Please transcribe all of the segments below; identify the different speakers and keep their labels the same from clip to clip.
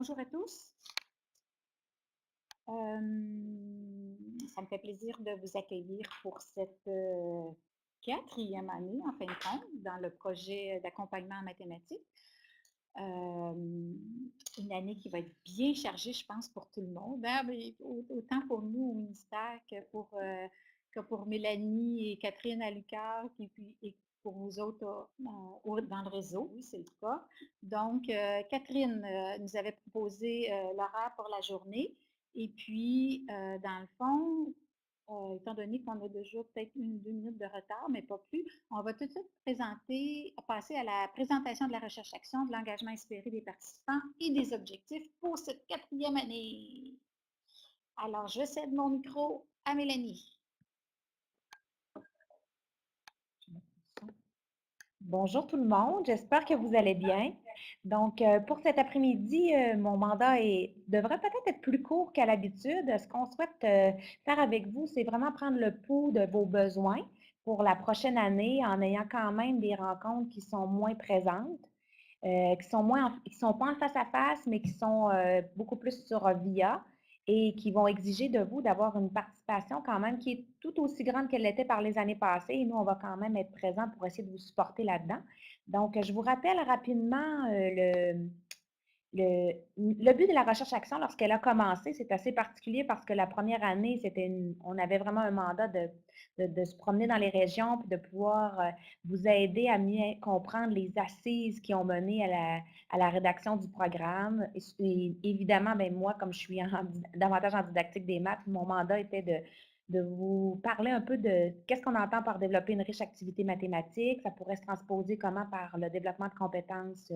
Speaker 1: Bonjour à tous. Ça me fait plaisir de vous accueillir pour cette 4e année, en fin de compte, dans le projet d'accompagnement en mathématiques. Une année qui va être bien chargée, je pense, pour tout le monde, hein, mais autant pour nous au ministère que pour Mélanie et Catherine à l'UQAR, et pour vous autres dans le réseau, oui, c'est le cas. Donc, Catherine nous avait proposé l'horaire pour la journée. Et puis, dans le fond, étant donné qu'on a déjà peut-être 1 ou 2 minutes de retard, mais pas plus, on va tout de suite passer à la présentation de la recherche-action, de l'engagement espéré des participants et des objectifs pour cette 4e année. Alors, je cède mon micro à Mélanie.
Speaker 2: Bonjour tout le monde, j'espère que vous allez bien. Donc, pour cet après-midi, mon mandat devrait peut-être être plus court qu'à l'habitude. Ce qu'on souhaite faire avec vous, c'est vraiment prendre le pouls de vos besoins pour la prochaine année en ayant quand même des rencontres qui sont moins présentes, qui sont pas en face à face, mais qui sont beaucoup plus sur VIA et qui vont exiger de vous d'avoir une participation quand même qui est tout aussi grande qu'elle l'était par les années passées. Et nous, on va quand même être présents pour essayer de vous supporter là-dedans. Donc, je vous rappelle rapidement le but de la recherche-action, lorsqu'elle a commencé, c'est assez particulier parce que la première année, on avait vraiment un mandat de se promener dans les régions puis de pouvoir vous aider à mieux comprendre les assises qui ont mené à la rédaction du programme. Et évidemment, ben moi, comme je suis davantage en didactique des maths, mon mandat était de vous parler un peu de qu'est-ce qu'on entend par développer une riche activité mathématique. Ça pourrait se transposer comment par le développement de compétences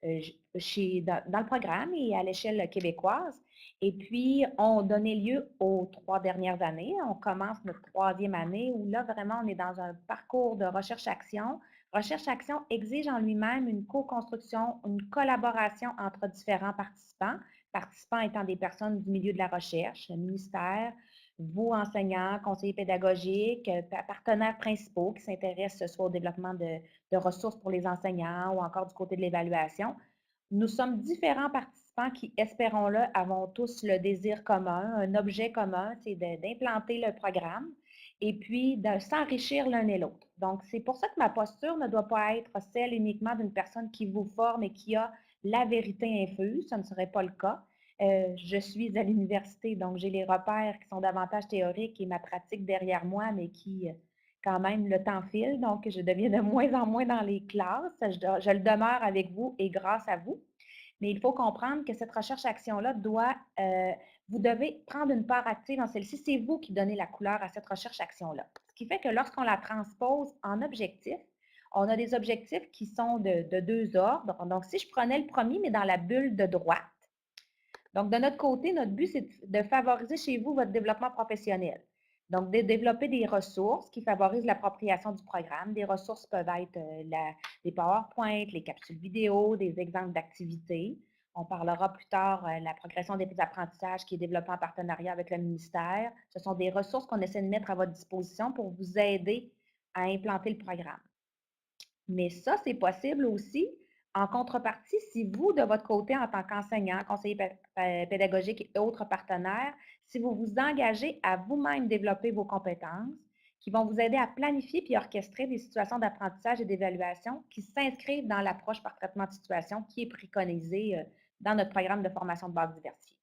Speaker 2: dans le programme et à l'échelle québécoise. Et puis, on donnait lieu aux 3 dernières années. On commence notre 3e année où là, vraiment, on est dans un parcours de recherche-action. Recherche-action exige en lui-même une co-construction, une collaboration entre différents participants étant des personnes du milieu de la recherche, le ministère, vous, enseignants, conseillers pédagogiques, partenaires principaux qui s'intéressent soit au développement de ressources pour les enseignants ou encore du côté de l'évaluation. Nous sommes différents participants qui, espérons-le, avons tous le désir commun, un objet commun, c'est d'implanter le programme et puis de s'enrichir l'un et l'autre. Donc, c'est pour ça que ma posture ne doit pas être celle uniquement d'une personne qui vous forme et qui a la vérité infuse, ce ne serait pas le cas. Je suis à l'université, donc j'ai les repères qui sont davantage théoriques et ma pratique derrière moi, mais qui, quand même, le temps file, donc je deviens de moins en moins dans les classes. Je le demeure avec vous et grâce à vous. Mais il faut comprendre que cette recherche-action-là vous devez prendre une part active dans celle-ci. C'est vous qui donnez la couleur à cette recherche-action-là. Ce qui fait que lorsqu'on la transpose en objectifs, on a des objectifs qui sont de 2 ordres. Donc, si je prenais le premier, mais dans la bulle de droite, donc, de notre côté, notre but, c'est de favoriser chez vous votre développement professionnel. Donc, de développer des ressources qui favorisent l'appropriation du programme. Des ressources peuvent être des PowerPoint, les capsules vidéo, des exemples d'activités. On parlera plus tard de la progression des apprentissages qui est développée en partenariat avec le ministère. Ce sont des ressources qu'on essaie de mettre à votre disposition pour vous aider à implanter le programme. Mais ça, c'est possible aussi en contrepartie si vous, de votre côté, en tant qu'enseignant, conseiller pédagogique et autres partenaires, si vous vous engagez à vous-même développer vos compétences qui vont vous aider à planifier puis orchestrer des situations d'apprentissage et d'évaluation qui s'inscrivent dans l'approche par traitement de situation qui est préconisée dans notre programme de formation de base diversifiée.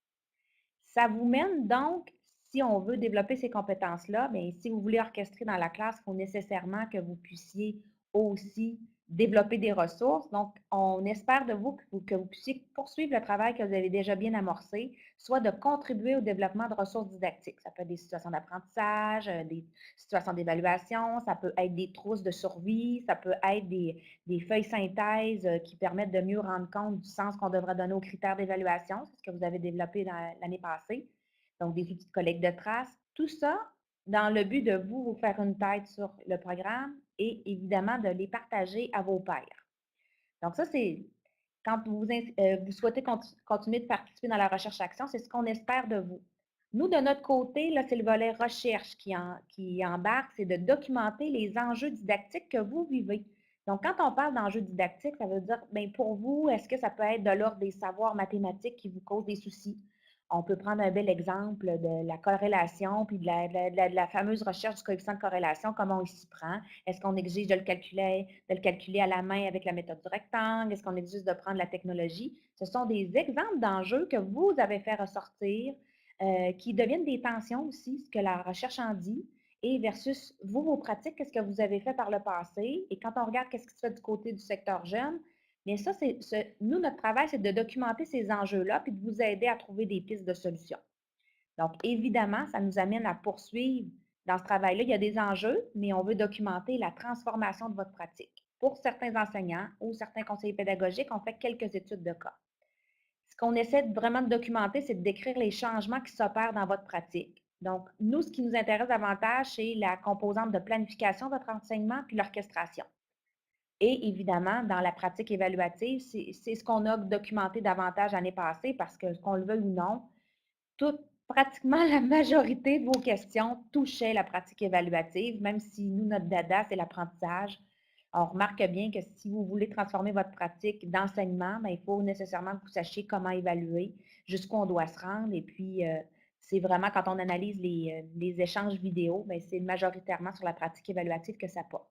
Speaker 2: Ça vous mène donc, si on veut développer ces compétences-là, bien, si vous voulez orchestrer dans la classe, il faut nécessairement que vous puissiez aussi développer des ressources. Donc, on espère de vous que vous puissiez poursuivre le travail que vous avez déjà bien amorcé, soit de contribuer au développement de ressources didactiques. Ça peut être des situations d'apprentissage, des situations d'évaluation, ça peut être des trousses de survie, ça peut être des feuilles synthèses qui permettent de mieux rendre compte du sens qu'on devrait donner aux critères d'évaluation. C'est ce que vous avez développé l'année passée. Donc, des outils de collecte de traces. Tout ça dans le but de vous faire une tête sur le programme et évidemment de les partager à vos pairs. Donc, ça, c'est quand vous souhaitez continuer de participer dans la recherche-action, c'est ce qu'on espère de vous. Nous, de notre côté, là, c'est le volet recherche qui embarque, c'est de documenter les enjeux didactiques que vous vivez. Donc, quand on parle d'enjeux didactiques, ça veut dire, bien, pour vous, est-ce que ça peut être de l'ordre des savoirs mathématiques qui vous causent des soucis? On peut prendre un bel exemple de la corrélation, puis de la fameuse recherche du coefficient de corrélation, comment on s'y prend. Est-ce qu'on exige de le calculer à la main avec la méthode du rectangle? Est-ce qu'on exige de prendre la technologie? Ce sont des exemples d'enjeux que vous avez fait ressortir, qui deviennent des tensions aussi, ce que la recherche en dit, et versus vous, vos pratiques, qu'est-ce que vous avez fait par le passé? Et quand on regarde qu'est-ce qui se fait du côté du secteur jeune, bien ça, nous, notre travail, c'est de documenter ces enjeux-là puis de vous aider à trouver des pistes de solutions. Donc, évidemment, ça nous amène à poursuivre dans ce travail-là. Il y a des enjeux, mais on veut documenter la transformation de votre pratique. Pour certains enseignants ou certains conseillers pédagogiques, on fait quelques études de cas. Ce qu'on essaie vraiment de documenter, c'est de décrire les changements qui s'opèrent dans votre pratique. Donc, nous, ce qui nous intéresse davantage, c'est la composante de planification de votre enseignement puis l'orchestration. Et évidemment, dans la pratique évaluative, c'est ce qu'on a documenté davantage l'année passée parce que, qu'on le veuille ou non, pratiquement la majorité de vos questions touchaient la pratique évaluative, même si nous, notre dada, c'est l'apprentissage. On remarque bien que si vous voulez transformer votre pratique d'enseignement, bien, il faut nécessairement que vous sachiez comment évaluer, jusqu'où on doit se rendre. Et puis, c'est vraiment quand on analyse les échanges vidéo, bien, c'est majoritairement sur la pratique évaluative que ça porte.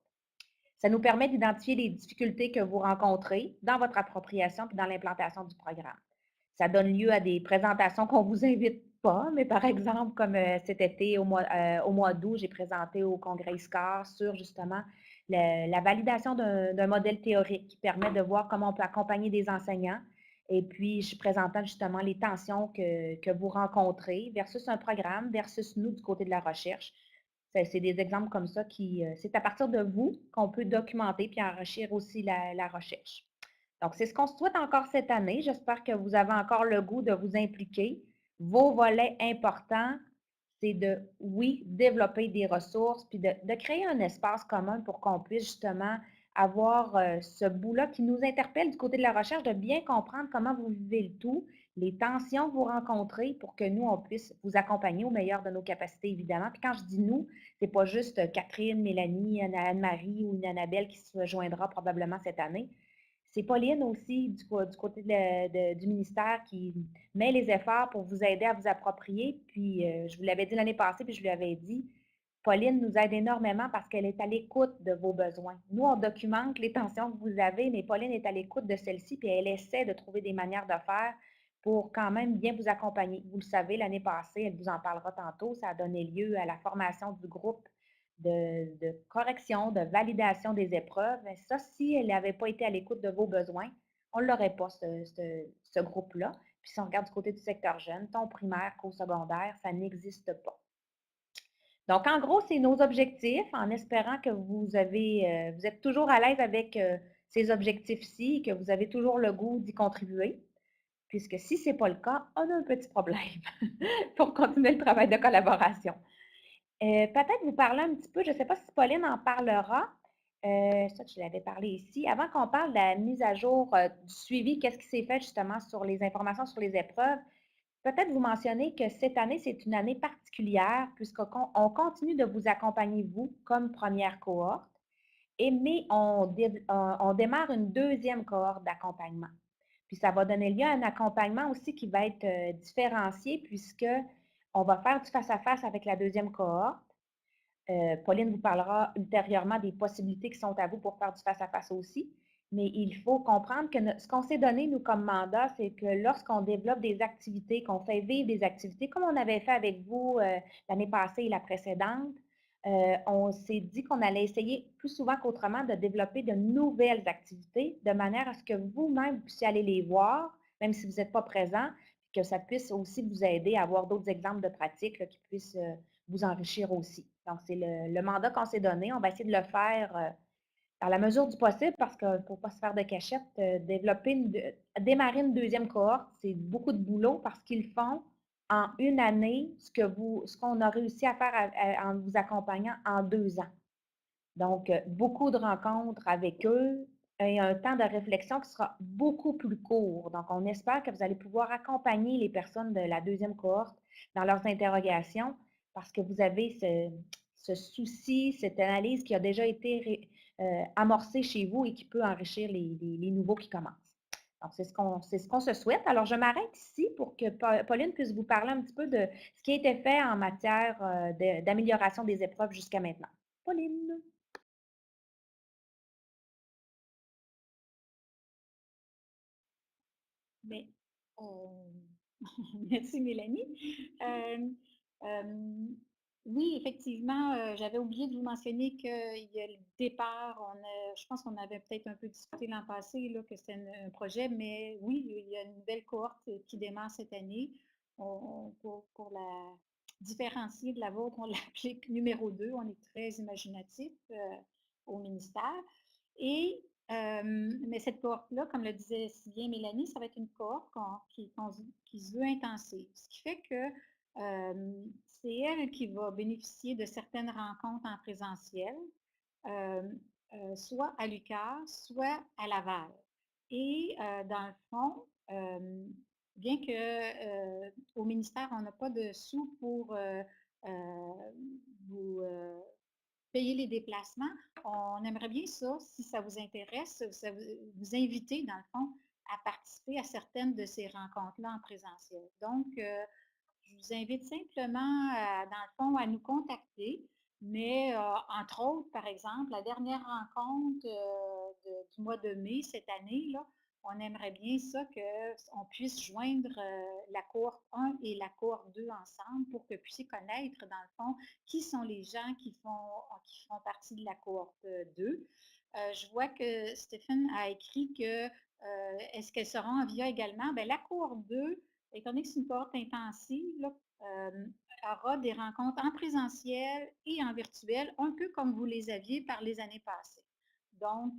Speaker 2: Ça nous permet d'identifier les difficultés que vous rencontrez dans votre appropriation et dans l'implantation du programme. Ça donne lieu à des présentations qu'on ne vous invite pas, mais par exemple, comme cet été, au mois d'août, j'ai présenté au Congrès SCORE sur justement la validation d'un modèle théorique qui permet de voir comment on peut accompagner des enseignants. Et puis, je présentais justement les tensions que vous rencontrez versus un programme, versus nous du côté de la recherche. C'est des exemples comme ça c'est à partir de vous qu'on peut documenter puis enrichir aussi la recherche. Donc, c'est ce qu'on souhaite encore cette année. J'espère que vous avez encore le goût de vous impliquer. Vos volets importants, c'est de, oui, développer des ressources, puis de créer un espace commun pour qu'on puisse justement avoir ce bout-là qui nous interpelle du côté de la recherche, de bien comprendre comment vous vivez le tout, les tensions que vous rencontrez pour que nous, on puisse vous accompagner au meilleur de nos capacités, évidemment. Puis quand je dis nous, c'est pas juste Catherine, Mélanie, Anne-Marie ou une Annabelle qui se joindra probablement cette année. C'est Pauline aussi du côté du ministère qui met les efforts pour vous aider à vous approprier. Puis, je vous l'avais dit l'année passée, puis je lui avais dit, Pauline nous aide énormément parce qu'elle est à l'écoute de vos besoins. Nous, on documente les tensions que vous avez, mais Pauline est à l'écoute de celle-ci, puis elle essaie de trouver des manières de faire pour quand même bien vous accompagner. Vous le savez, l'année passée, elle vous en parlera tantôt, ça a donné lieu à la formation du groupe de correction, de validation des épreuves. Ça, si elle n'avait pas été à l'écoute de vos besoins, on ne l'aurait pas, ce groupe-là. Puis si on regarde du côté du secteur jeune, ton primaire qu'au secondaire, ça n'existe pas. Donc, en gros, c'est nos objectifs, en espérant que vous êtes toujours à l'aise avec ces objectifs-ci, que vous avez toujours le goût d'y contribuer, puisque si ce n'est pas le cas, on a un petit problème pour continuer le travail de collaboration. Peut-être vous parler un petit peu, je ne sais pas si Pauline en parlera, ça je l'avais parlé ici, avant qu'on parle de la mise à jour du suivi, qu'est-ce qui s'est fait justement sur les informations sur les épreuves, peut-être vous mentionner que cette année, c'est une année particulière puisqu'on continue de vous accompagner, vous, comme première cohorte, mais on démarre une deuxième cohorte d'accompagnement. Puis ça va donner lieu à un accompagnement aussi qui va être différencié puisque on va faire du face-à-face avec la deuxième cohorte. Pauline vous parlera ultérieurement des possibilités qui sont à vous pour faire du face-à-face aussi. Mais il faut comprendre que ce qu'on s'est donné, nous, comme mandat, c'est que lorsqu'on développe des activités, qu'on fait vivre des activités, comme on avait fait avec vous l'année passée et la précédente, on s'est dit qu'on allait essayer plus souvent qu'autrement de développer de nouvelles activités de manière à ce que vous-même puissiez aller les voir, même si vous n'êtes pas présent, que ça puisse aussi vous aider à avoir d'autres exemples de pratiques là, qui puissent vous enrichir aussi. Donc, c'est le mandat qu'on s'est donné. On va essayer de le faire dans la mesure du possible parce qu'il ne faut pas se faire de cachette. Démarrer une deuxième cohorte, c'est beaucoup de boulot parce qu'ils font en une année ce qu'on a réussi à faire en vous accompagnant en 2 ans. Donc, beaucoup de rencontres avec eux et un temps de réflexion qui sera beaucoup plus court. Donc, on espère que vous allez pouvoir accompagner les personnes de la deuxième cohorte dans leurs interrogations parce que vous avez ce souci, cette analyse qui a déjà été amorcer chez vous et qui peut enrichir les nouveaux qui commencent. Donc, c'est ce qu'on se souhaite. Alors, je m'arrête ici pour que Pauline puisse vous parler un petit peu de ce qui a été fait en matière d'amélioration des épreuves jusqu'à maintenant. Pauline.
Speaker 1: Mais, euh, merci Mélanie. Oui, effectivement, j'avais oublié de vous mentionner qu'il y a le départ. Je pense qu'on avait peut-être un peu discuté l'an passé là, que c'était un projet, mais oui, il y a une nouvelle cohorte qui démarre cette année. Pour la différencier de la vôtre, on l'applique numéro 2. On est très imaginatif au ministère. Et mais cette cohorte-là, comme le disait si bien Mélanie, ça va être une cohorte qui se veut intensive. Ce qui fait que c'est elle qui va bénéficier de certaines rencontres en présentiel, euh, soit à l'UQAR, soit à Laval. Et dans le fond, bien que au ministère, on n'a pas de sous pour vous payer les déplacements. On aimerait bien ça, si ça vous intéresse, vous inviter, dans le fond, à participer à certaines de ces rencontres-là en présentiel. Donc, je vous invite simplement, dans le fond, à nous contacter. Mais, entre autres, par exemple, la dernière rencontre du mois de mai cette année, là, on aimerait bien ça qu'on puisse joindre la cohorte 1 et la cohorte 2 ensemble pour que vous puissiez connaître, dans le fond, qui sont les gens qui font partie de la cohorte 2. Je vois que Stéphane a écrit que est-ce qu'elles seront en VIA également? Bien, la cohorte 2, étant donné que c'est une cohorte intensive, là, aura des rencontres en présentiel et en virtuel, un peu comme vous les aviez par les années passées. Donc,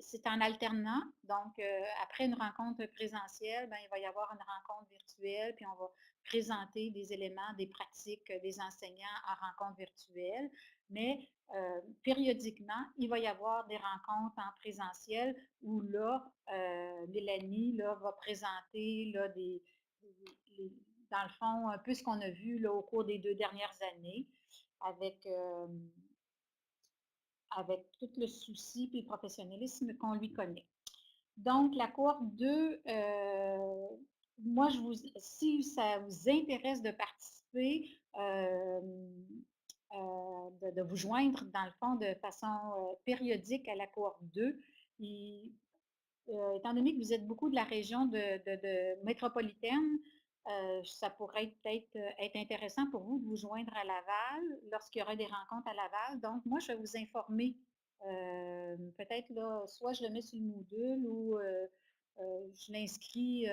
Speaker 1: c'est en alternant. Donc, après une rencontre présentielle, ben, il va y avoir une rencontre virtuelle, puis on va présenter des éléments, des pratiques des enseignants en rencontre virtuelle. Mais périodiquement, il va y avoir des rencontres en présentiel où là, Mélanie là, va présenter là, dans le fond, un peu ce qu'on a vu là, au cours des 2 dernières années avec, avec tout le souci et le professionnalisme qu'on lui connaît. Donc, la cohorte 2, moi, si ça vous intéresse de participer, de vous joindre, dans le fond, de façon périodique à la cohorte 2, étant donné que vous êtes beaucoup de la région de métropolitaine, ça pourrait peut-être être intéressant pour vous de vous joindre à Laval lorsqu'il y aura des rencontres à Laval. Donc, moi, je vais vous informer. Peut-être là, soit je le mets sur le Moodle ou je l'inscris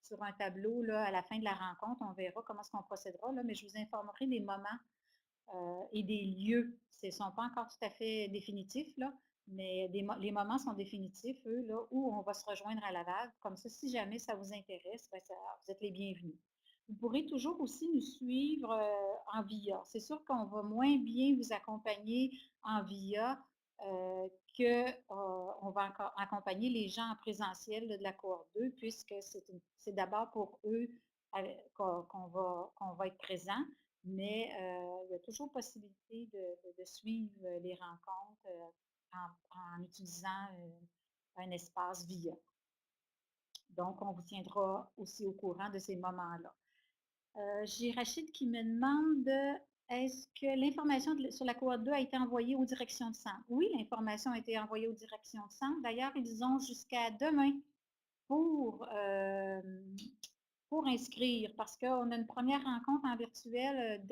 Speaker 1: sur un tableau là, à la fin de la rencontre. On verra comment est-ce qu'on procédera, là, mais je vous informerai des moments et des lieux. Ce ne sont pas encore tout à fait définitifs, là, mais les moments sont définitifs, eux, là, où on va se rejoindre à Laval. Comme ça, si jamais ça vous intéresse, ben, vous êtes les bienvenus. Vous pourrez toujours aussi nous suivre en VIA. C'est sûr qu'on va moins bien vous accompagner en VIA qu'on va accompagner les gens en présentiel là, de la cohorte 2, puisque c'est d'abord pour eux qu'on va être présent, mais il y a toujours possibilité de suivre les rencontres en utilisant un espace VIA. Donc, on vous tiendra aussi au courant de ces moments-là. J'ai Rachid qui me demande est-ce que l'information sur la cohorte 2 a été envoyée aux directions de centre? Oui, l'information a été envoyée aux directions de centre. D'ailleurs, ils ont jusqu'à demain pour, pour inscrire, parce qu'on a une première rencontre en virtuel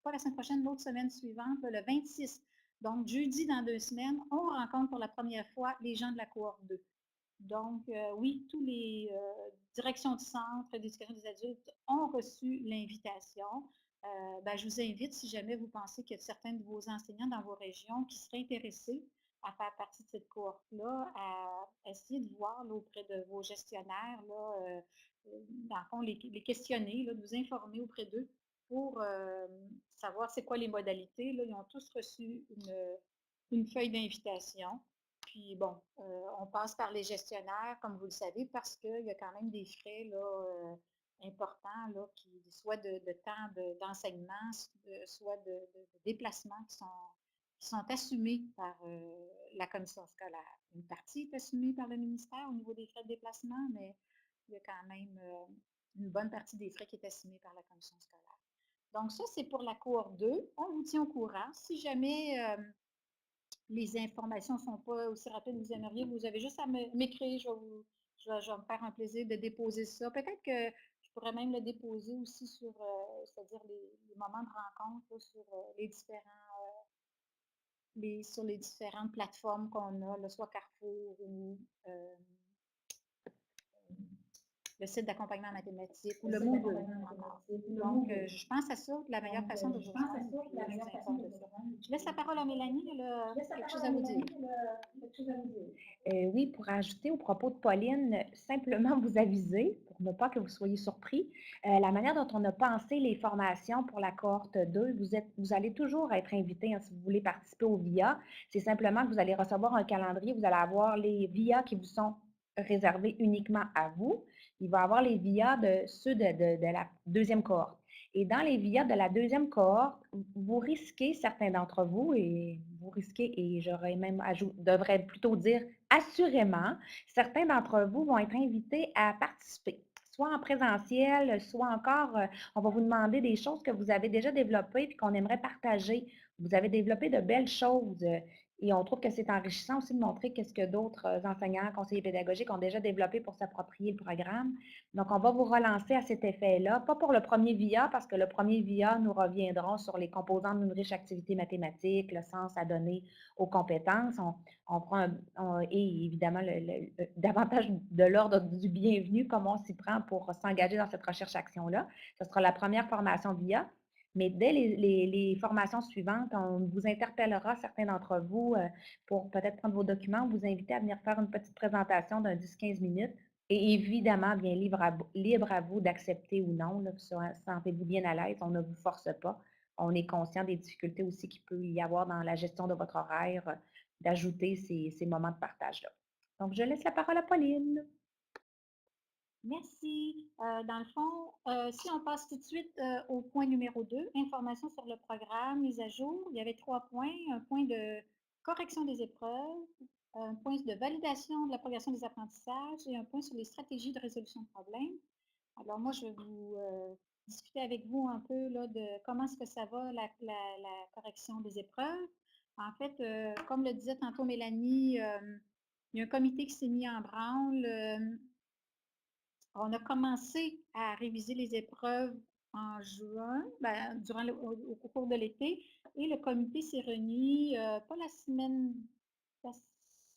Speaker 1: pas la semaine prochaine, l'autre semaine suivante, le 26. Donc, jeudi dans 2 semaines, on rencontre pour la première fois les gens de la cohorte 2. Donc, oui, tous les directions de centre d'éducation des adultes ont reçu l'invitation. Ben, je vous invite, si jamais vous pensez qu'il y a certains de vos enseignants dans vos régions qui seraient intéressés à faire partie de cette cohorte-là, à essayer de voir là, auprès de vos gestionnaires, là, dans le fond, les questionner, là, de vous informer auprès d'eux pour savoir c'est quoi les modalités. Là. Ils ont tous reçu une feuille d'invitation. Puis bon, on passe par les gestionnaires, comme vous le savez, parce qu'il y a quand même des frais là, importants, là, soit de temps d'enseignement, soit de déplacement qui sont assumés par la commission scolaire. Une partie est assumée par le ministère au niveau des frais de déplacement, mais il y a quand même une bonne partie des frais qui est assumée par la commission scolaire. Donc ça, c'est pour la cohorte 2. On vous tient au courant. Si jamais les informations ne sont pas aussi rapides que vous aimeriez, vous avez juste à m'écrire. Je vais me faire un plaisir de déposer ça. Peut-être que je pourrais même le déposer aussi sur, c'est-à-dire les moments de rencontre là, sur sur les différentes plateformes qu'on a, là, soit Carrefour ou le site d'accompagnement mathématique ou le Moodle encore. Donc, je pense à ça, la meilleure façon de vous joindre, puis je vous informe de ça. Je laisse la parole à Mélanie, elle a quelque chose à vous dire.
Speaker 2: Oui, pour ajouter au propos de Pauline, simplement vous aviser, pour ne pas que vous soyez surpris, la manière dont on a pensé les formations pour la cohorte 2, vous allez toujours être invité, hein, si vous voulez participer au VIA. C'est simplement que vous allez recevoir un calendrier, vous allez avoir les VIA qui vous sont réservés uniquement à vous. Il va y avoir les VIA de ceux de la deuxième cohorte. Et dans les VIA de la deuxième cohorte, vous risquez, certains d'entre vous, et vous risquez, et j'aurais même devrais plutôt dire assurément, certains d'entre vous vont être invités à participer, soit en présentiel, soit encore, on va vous demander des choses que vous avez déjà développées et qu'on aimerait partager. Vous avez développé de belles choses et on trouve que c'est enrichissant aussi de montrer qu'est-ce que d'autres enseignants, conseillers pédagogiques ont déjà développé pour s'approprier le programme. Donc, on va vous relancer à cet effet-là, pas pour le premier VIA, parce que le premier VIA, nous reviendrons sur les composantes d'une riche activité mathématique, le sens à donner aux compétences. On prend et évidemment davantage de l'ordre du bienvenu, comme on s'y prend pour s'engager dans cette recherche-action-là. Ce sera la première formation VIA. Mais dès les formations suivantes, on vous interpellera, certains d'entre vous, pour peut-être prendre vos documents, vous inviter à venir faire une petite présentation d'un 10-15 minutes. Et évidemment, bien libre à vous d'accepter ou non. Sentez-vous bien à l'aise, on ne vous force pas. On est conscient des difficultés aussi qu'il peut y avoir dans la gestion de votre horaire, d'ajouter ces moments de partage-là. Donc, je laisse la parole à Pauline.
Speaker 1: Merci. Dans le fond, si on passe tout de suite au point numéro 2, information sur le programme, mise à jour, il y avait 3 points. Un point de correction des épreuves, un point de validation de la progression des apprentissages et un point sur les stratégies de résolution de problèmes. Alors moi, je vais vous discuter avec vous un peu là, de comment est-ce que ça va, la correction des épreuves. En fait, comme le disait tantôt Mélanie, il y a un comité qui s'est mis en branle. On a commencé à réviser les épreuves en juin, au cours de l'été, et le comité s'est réuni, pas la semaine,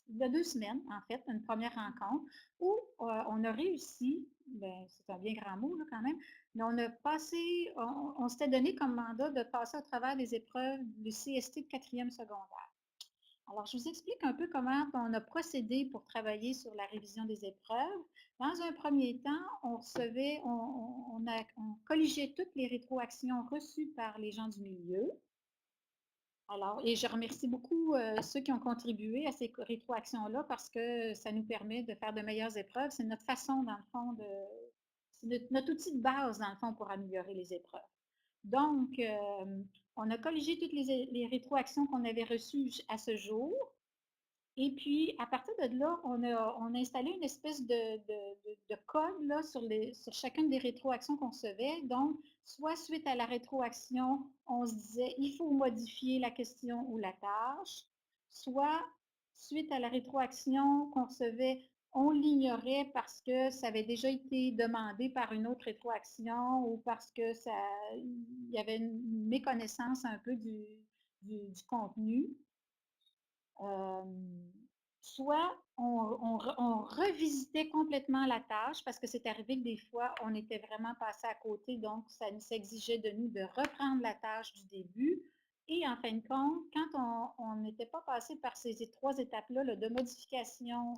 Speaker 1: il y a 2 semaines, en fait, une première rencontre, où on a réussi, c'est un bien grand mot là, quand même, mais on a passé, on s'était donné comme mandat de passer au travers des épreuves du CST de 4e secondaire. Alors, je vous explique un peu comment on a procédé pour travailler sur la révision des épreuves. Dans un premier temps, on recevait, on colligeait toutes les rétroactions reçues par les gens du milieu. Alors, et je remercie beaucoup ceux qui ont contribué à ces rétroactions-là parce que ça nous permet de faire de meilleures épreuves. C'est notre façon, dans le fond, c'est notre outil de base, dans le fond, pour améliorer les épreuves. Donc, on a colligé toutes les rétroactions qu'on avait reçues à ce jour. Et puis, à partir de là, on a installé une espèce de code là, sur chacune des rétroactions qu'on recevait. Donc, soit suite à la rétroaction, on se disait il faut modifier la question ou la tâche, soit suite à la rétroaction qu'on recevait, on l'ignorait parce que ça avait déjà été demandé par une autre rétroaction ou parce que il y avait une méconnaissance un peu du contenu. Soit on revisitait complètement la tâche parce que c'est arrivé que des fois, on était vraiment passé à côté, donc ça s'exigeait de nous de reprendre la tâche du début. Et en fin de compte, quand on n'était pas passé par ces 3 étapes-là, de modification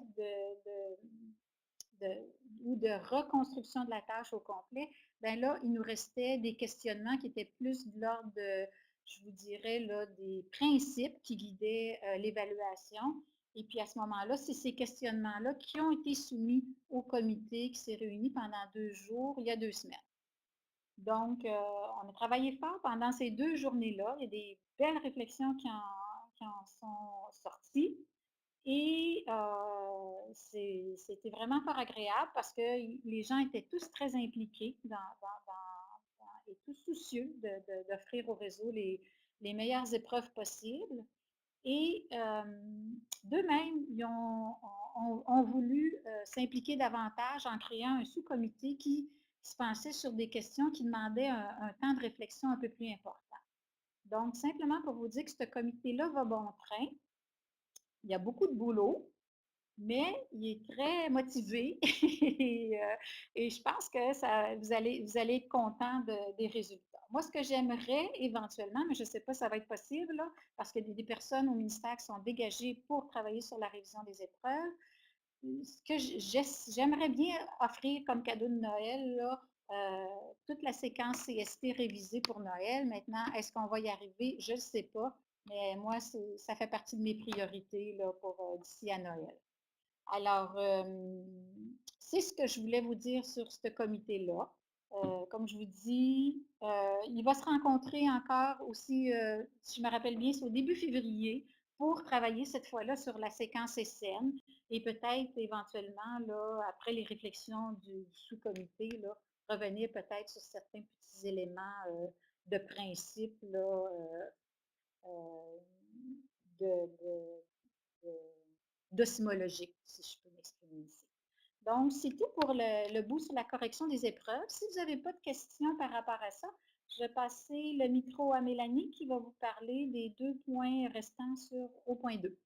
Speaker 1: ou de reconstruction de la tâche au complet, bien là, il nous restait des questionnements qui étaient plus de l'ordre de, je vous dirais, là, des principes qui guidaient l'évaluation. Et puis à ce moment-là, c'est ces questionnements-là qui ont été soumis au comité qui s'est réuni pendant 2 jours, il y a 2 semaines. Donc, on a travaillé fort pendant ces 2 journées-là. Il y a des belles réflexions qui en sont sorties. Et c'était vraiment fort agréable parce que les gens étaient tous très impliqués et tous soucieux d'offrir au réseau les meilleures épreuves possibles. Et d'eux-mêmes, ils ont voulu s'impliquer davantage en créant un sous-comité qui se penchait sur des questions qui demandaient un temps de réflexion un peu plus important. Donc, simplement pour vous dire que ce comité-là va bon train. Il y a beaucoup de boulot, mais il est très motivé et je pense que vous allez être content des résultats. Moi, ce que j'aimerais éventuellement, mais je ne sais pas si ça va être possible, là, parce qu'il y a des personnes au ministère qui sont dégagées pour travailler sur la révision des épreuves. Ce que j'aimerais bien offrir comme cadeau de Noël, là, toute la séquence CST révisée pour Noël. Maintenant, est-ce qu'on va y arriver? Je ne sais pas, mais moi, ça fait partie de mes priorités là, pour d'ici à Noël. Alors, c'est ce que je voulais vous dire sur ce comité-là. Comme je vous dis, il va se rencontrer encore aussi, si je me rappelle bien, c'est au début février, pour travailler cette fois-là sur la séquence SN et peut-être éventuellement, là, après les réflexions du sous-comité, là, revenir peut-être sur certains petits éléments de principe là, euh, de, d'osmologique, si je peux m'exprimer ici. Donc, c'est tout pour le bout sur la correction des épreuves. Si vous n'avez pas de questions par rapport à ça, je vais passer le micro à Mélanie qui va vous parler des 2 points restants au point 2.